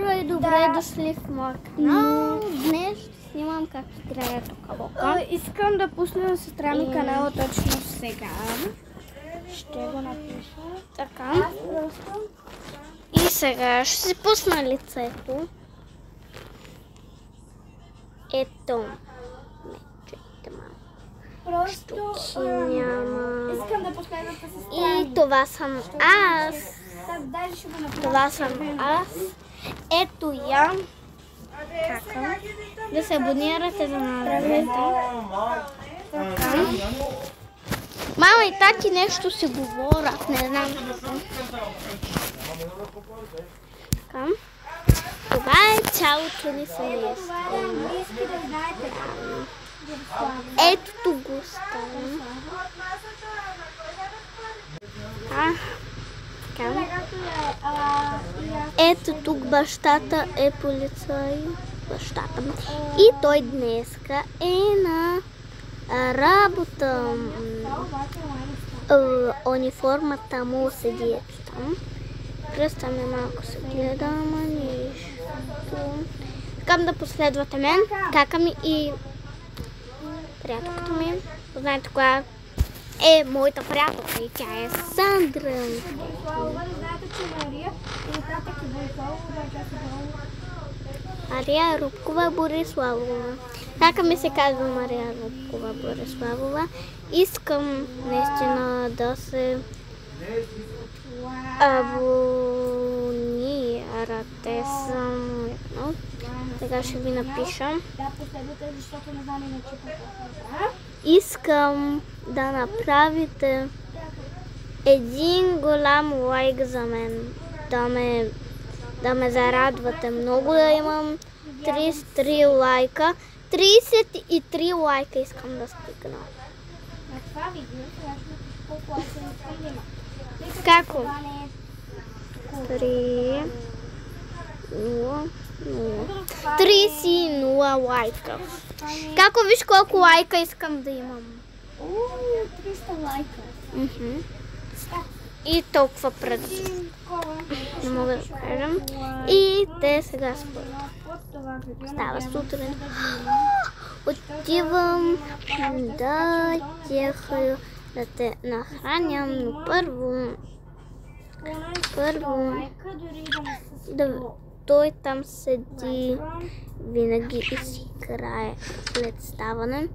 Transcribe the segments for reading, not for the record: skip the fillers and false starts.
Здраво и добре дошли в моя канал. Днес ще снимам как играя тук лока. Искам да пусна на сестра ми канала точно сега. Ще го напиша. Така. И сега ще си пусна лицето. Ето. Просто няма. искам да последвате сестра ми. И това съм аз. Дали ще го направя. Това съм аз. Ето я. Така. Да се абонирате за новите. Така. Мама и тати нещо си говорят. Не знам какво. Така. Това е цялото ни семейство. Английски да знаете. Ето тук го ставам. Ето тук бащата е полицай. Бащата ми. И той днеска е на работа. Униформата му седи там. Пръстаме малко се гледа, ама нищо. Искам да последвате мен, кака ми и приятелката ми. Знаете коя е моята приятелка и тя е Сандра. Мария Рубкова Бориславова. Така ми се казва Мария Рубкова Бориславова. Искам наистина да се абонирате само. Сега ще ви напиша. Искам да направите един голям лайк за мен. Да ме зарадвате много, да имам 33 лайка. 33 лайка искам да стигна. Како? 3, 0, 30 лайка. Како виж колко лайка искам да имам? 300 лайка. И толкова пред. Не мога да кажем. И те сега спят. Става сутрин. Отивам да те нахраням, но първо той там седи винаги и си играе след ставане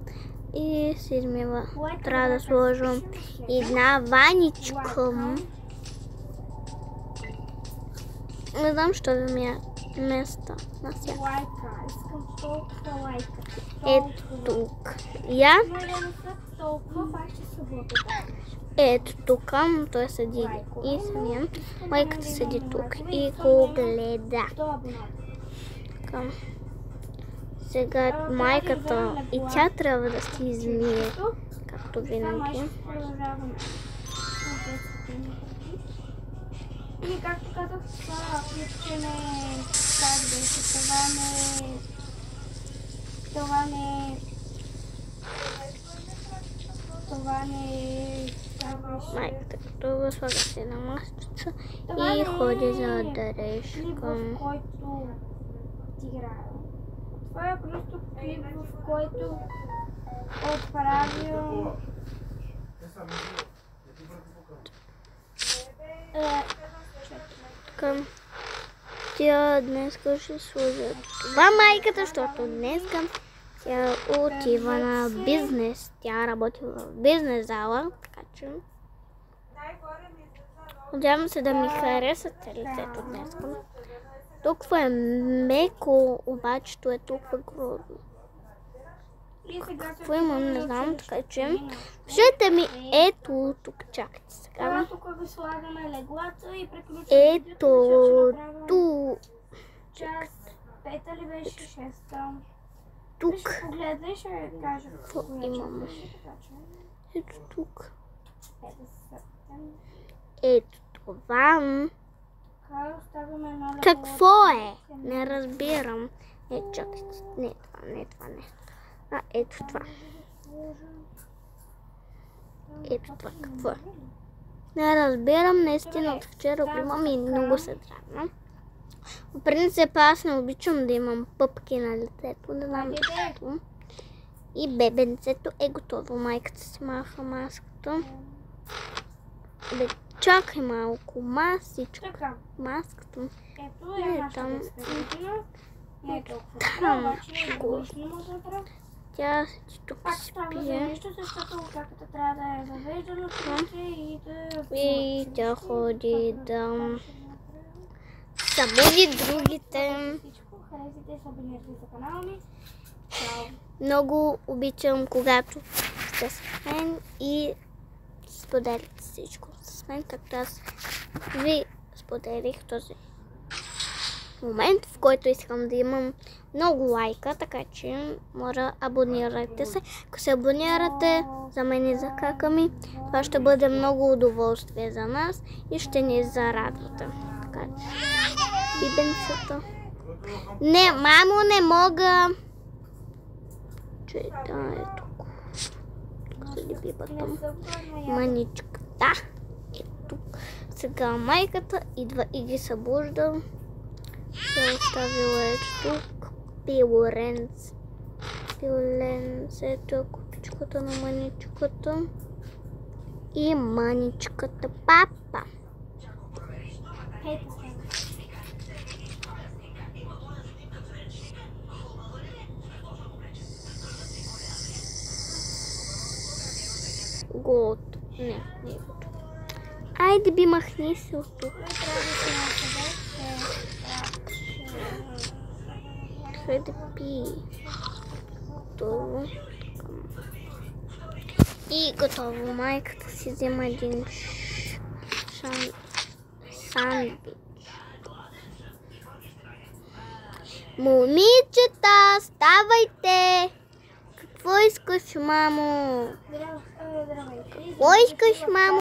и се измива. Трябва да сложим една ваничка. Не знам, що ви ми е места на всяка. Ето тук. Я? Ето тук, той седи и самия. Майката седи тук и го гледа. Така. Сега майката и тя трябва да се измие, както винаги. И както казах, клипчене, как беше, това не майката като го слага си на масчица и ходи за дрежка. В който играе. Това е просто клип, в който отправил Така. Тя днес ще служа това майката, защото днес тя отива на бизнес. Тя работи в бизнес зала, така че надявам се да ми харесате лицето днес. Толкова е меко, обаче то е толкова грозно. Какво имам, не знам, така че слушайте ми, ето тук, чакайте сега. тук ви слагаме леглата и приключваме. Ето тук. Час 5 ли беше 6? Тук. Ще погледна и ще кажа какво имам. Ето тук. Ето това. Какво е? Не разбирам. Не, чакайте. Не, това не. А, ето това. Ето това какво е? Не разбирам, наистина от вчера го имам и много се драгна. В принцип аз не обичам да имам пъпки на лицето, не знам защо. И бебенцето е готово. Майката си маха маската. Бе, чакай малко, масичка. Така. Маската. Ето е нашата детска градина. Не е толкова Там. добра, обаче е годишно вътре. Тя си тук Пак става за спие. нещо, защото опаката трябва да е завеждана и да... И тя ходи да събуди другите. Всичко, харесайте и се абонирайте за канала ми. Чао! Много обичам, когато сте с мен и споделите всичко с мен, както аз ви споделих този момент, в който искам да имам много лайка, така че моля, абонирайте се. Ако се абонирате за мен и за кака ми, това ще бъде много удоволствие за нас и ще ни зарадвате. Така че, бибенцата. Не, мамо, не мога. Че да, е тук. Тук седи бибата. Маничката е тук. Сега майката идва и ги събужда. Ще оставила ето тук. Пилоренц. Пилоренцето е купичката на маничката. И маничката папа. Готово. Не, не е готово. Айде би, махни се от тук. Трябва да пи. Готово. И готово. Майката си взема един сандвич. Момичета, ставайте! Какво искаш, мамо? Здравейте! Какво искаш, мамо?